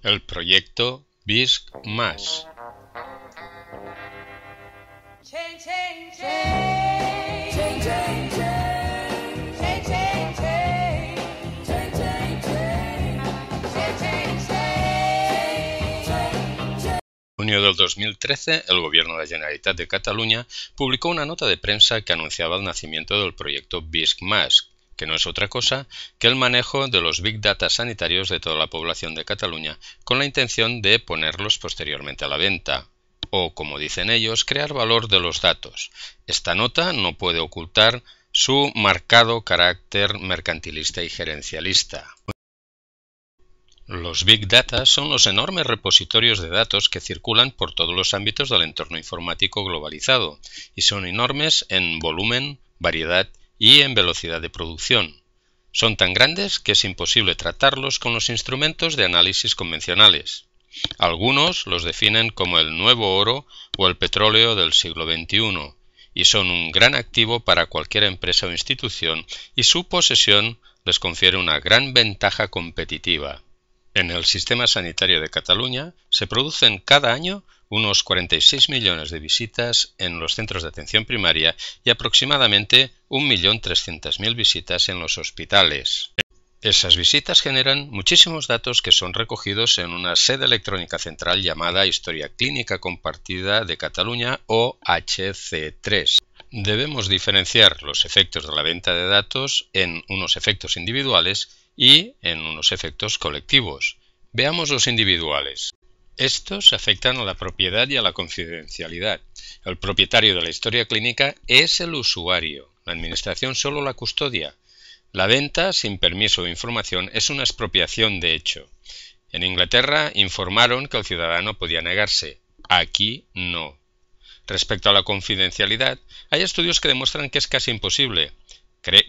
El proyecto BISC+. En junio del 2013, el Gobierno de la Generalitat de Cataluña publicó una nota de prensa que anunciaba el nacimiento del proyecto BISC+, que no es otra cosa que el manejo de los Big Data sanitarios de toda la población de Cataluña, con la intención de ponerlos posteriormente a la venta, o, como dicen ellos, crear valor de los datos. Esta nota no puede ocultar su marcado carácter mercantilista y gerencialista. Los Big Data son los enormes repositorios de datos que circulan por todos los ámbitos del entorno informático globalizado, y son enormes en volumen, variedad y en velocidad de producción. Son tan grandes que es imposible tratarlos con los instrumentos de análisis convencionales. Algunos los definen como el nuevo oro o el petróleo del siglo XXI, y son un gran activo para cualquier empresa o institución, y su posesión les confiere una gran ventaja competitiva. En el sistema sanitario de Cataluña se producen cada año unos 46 millones de visitas en los centros de atención primaria y aproximadamente 1.300.000 visitas en los hospitales. Esas visitas generan muchísimos datos que son recogidos en una sede electrónica central llamada Historia Clínica Compartida de Cataluña o HC3. Debemos diferenciar los efectos de la venta de datos en unos efectos individuales y en unos efectos colectivos. Veamos los individuales. Estos afectan a la propiedad y a la confidencialidad. El propietario de la historia clínica es el usuario. La administración solo la custodia. La venta sin permiso o información es una expropiación de hecho. En Inglaterra informaron que el ciudadano podía negarse. Aquí no. Respecto a la confidencialidad, hay estudios que demuestran que es casi imposible.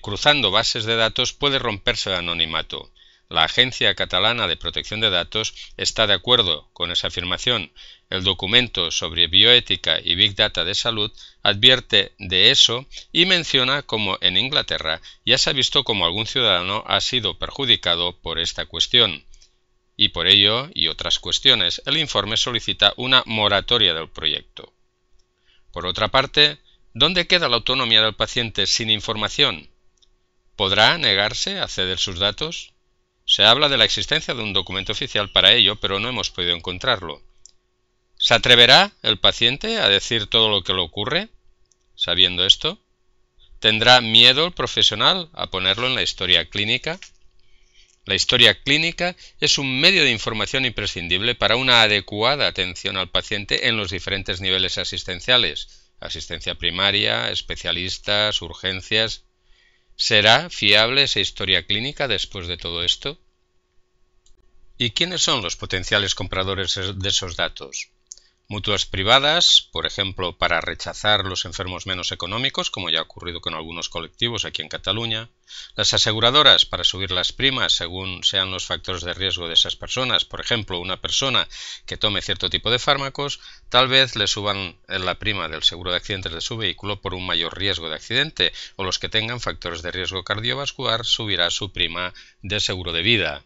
Cruzando bases de datos puede romperse el anonimato. La Agencia Catalana de Protección de Datos está de acuerdo con esa afirmación. El documento sobre bioética y Big Data de salud advierte de eso y menciona cómo en Inglaterra ya se ha visto cómo algún ciudadano ha sido perjudicado por esta cuestión. Y por ello, y otras cuestiones, el informe solicita una moratoria del proyecto. Por otra parte, ¿dónde queda la autonomía del paciente sin información? ¿Podrá negarse a ceder sus datos? Se habla de la existencia de un documento oficial para ello, pero no hemos podido encontrarlo. ¿Se atreverá el paciente a decir todo lo que le ocurre, sabiendo esto? ¿Tendrá miedo el profesional a ponerlo en la historia clínica? La historia clínica es un medio de información imprescindible para una adecuada atención al paciente en los diferentes niveles asistenciales, asistencia primaria, especialistas, urgencias. ¿Será fiable esa historia clínica después de todo esto? ¿Y quiénes son los potenciales compradores de esos datos? Mutuas privadas, por ejemplo, para rechazar los enfermos menos económicos, como ya ha ocurrido con algunos colectivos aquí en Cataluña. Las aseguradoras, para subir las primas según sean los factores de riesgo de esas personas. Por ejemplo, una persona que tome cierto tipo de fármacos, tal vez le suban la prima del seguro de accidentes de su vehículo por un mayor riesgo de accidente, o los que tengan factores de riesgo cardiovascular subirá su prima de seguro de vida.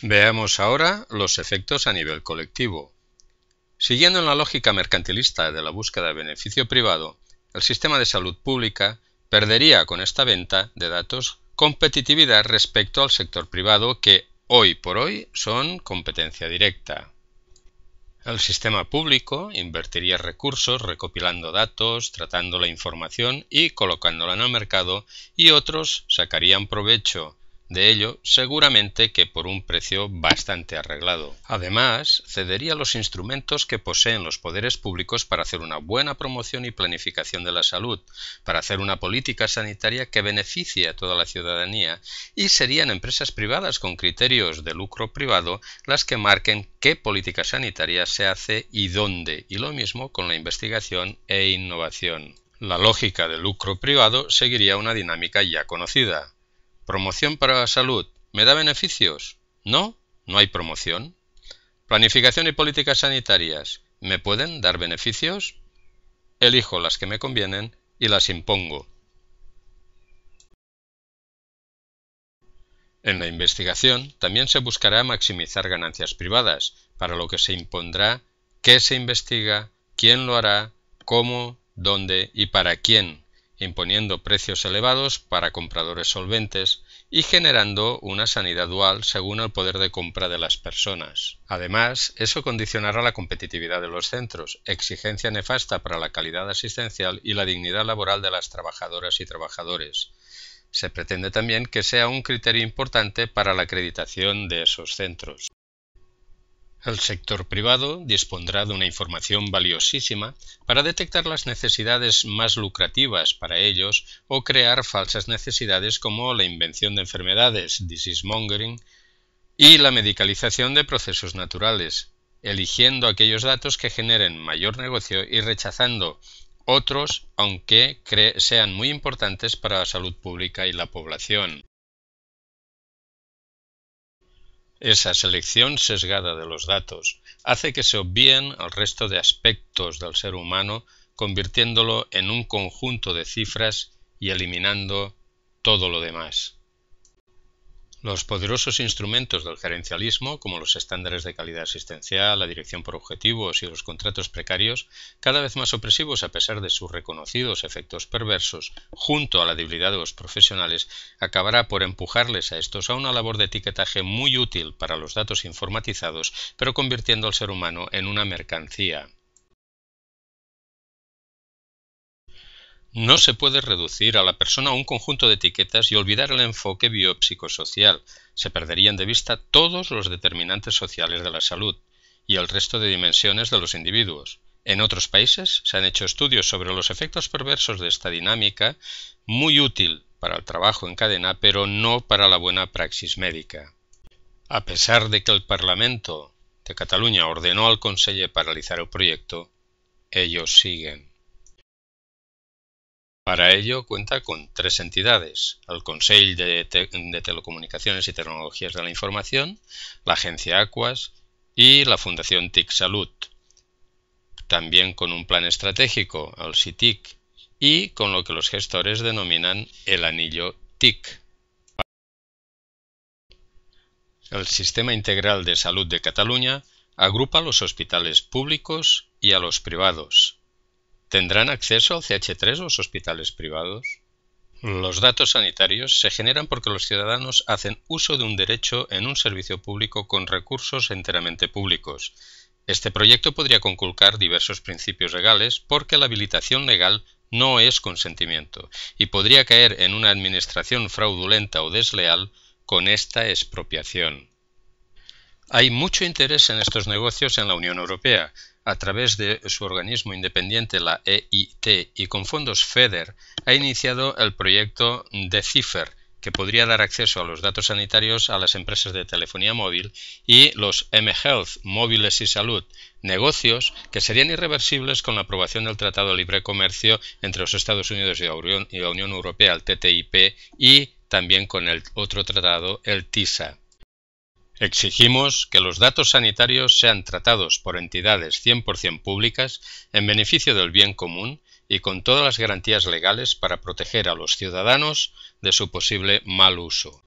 Veamos ahora los efectos a nivel colectivo. Siguiendo en la lógica mercantilista de la búsqueda de beneficio privado, el sistema de salud pública perdería con esta venta de datos competitividad respecto al sector privado que hoy por hoy son competencia directa. El sistema público invertiría recursos recopilando datos, tratando la información y colocándola en el mercado, y otros sacarían provecho de ello, seguramente que por un precio bastante arreglado. Además, cedería los instrumentos que poseen los poderes públicos para hacer una buena promoción y planificación de la salud, para hacer una política sanitaria que beneficie a toda la ciudadanía, y serían empresas privadas con criterios de lucro privado las que marquen qué política sanitaria se hace y dónde, y lo mismo con la investigación e innovación. La lógica del lucro privado seguiría una dinámica ya conocida. ¿Promoción para la salud me da beneficios? No, no hay promoción. ¿Planificación y políticas sanitarias me pueden dar beneficios? Elijo las que me convienen y las impongo. En la investigación también se buscará maximizar ganancias privadas, para lo que se impondrá qué se investiga, quién lo hará, cómo, dónde y para quién, imponiendo precios elevados para compradores solventes y generando una sanidad dual según el poder de compra de las personas. Además, eso condicionará la competitividad de los centros, exigencia nefasta para la calidad asistencial y la dignidad laboral de las trabajadoras y trabajadores. Se pretende también que sea un criterio importante para la acreditación de esos centros. El sector privado dispondrá de una información valiosísima para detectar las necesidades más lucrativas para ellos o crear falsas necesidades como la invención de enfermedades, disease mongering, y la medicalización de procesos naturales, eligiendo aquellos datos que generen mayor negocio y rechazando otros, aunque sean muy importantes para la salud pública y la población. Esa selección sesgada de los datos hace que se obvíen el resto de aspectos del ser humano, convirtiéndolo en un conjunto de cifras y eliminando todo lo demás. Los poderosos instrumentos del gerencialismo, como los estándares de calidad asistencial, la dirección por objetivos y los contratos precarios, cada vez más opresivos a pesar de sus reconocidos efectos perversos, junto a la debilidad de los profesionales, acabará por empujarles a estos a una labor de etiquetaje muy útil para los datos informatizados, pero convirtiendo al ser humano en una mercancía. No se puede reducir a la persona a un conjunto de etiquetas y olvidar el enfoque biopsicosocial. Se perderían de vista todos los determinantes sociales de la salud y el resto de dimensiones de los individuos. En otros países se han hecho estudios sobre los efectos perversos de esta dinámica, muy útil para el trabajo en cadena, pero no para la buena praxis médica. A pesar de que el Parlamento de Cataluña ordenó al Conseller paralizar el proyecto, ellos siguen. Para ello cuenta con tres entidades: el Consell de Telecomunicaciones y Tecnologías de la Información, la Agencia Aquas y la Fundación TIC Salud. También con un plan estratégico, el CITIC, y con lo que los gestores denominan el anillo TIC. El Sistema Integral de Salud de Cataluña agrupa a los hospitales públicos y a los privados. ¿Tendrán acceso al CH3 los hospitales privados? Los datos sanitarios se generan porque los ciudadanos hacen uso de un derecho en un servicio público con recursos enteramente públicos. Este proyecto podría conculcar diversos principios legales porque la habilitación legal no es consentimiento y podría caer en una administración fraudulenta o desleal con esta expropiación. Hay mucho interés en estos negocios en la Unión Europea. A través de su organismo independiente, la EIT, y con fondos FEDER, ha iniciado el proyecto Decipher, que podría dar acceso a los datos sanitarios a las empresas de telefonía móvil, y los mHealth, móviles y salud, negocios que serían irreversibles con la aprobación del Tratado de Libre Comercio entre los Estados Unidos y la Unión Europea, el TTIP, y también con el otro tratado, el TISA. Exigimos que los datos sanitarios sean tratados por entidades 100% públicas en beneficio del bien común y con todas las garantías legales para proteger a los ciudadanos de su posible mal uso.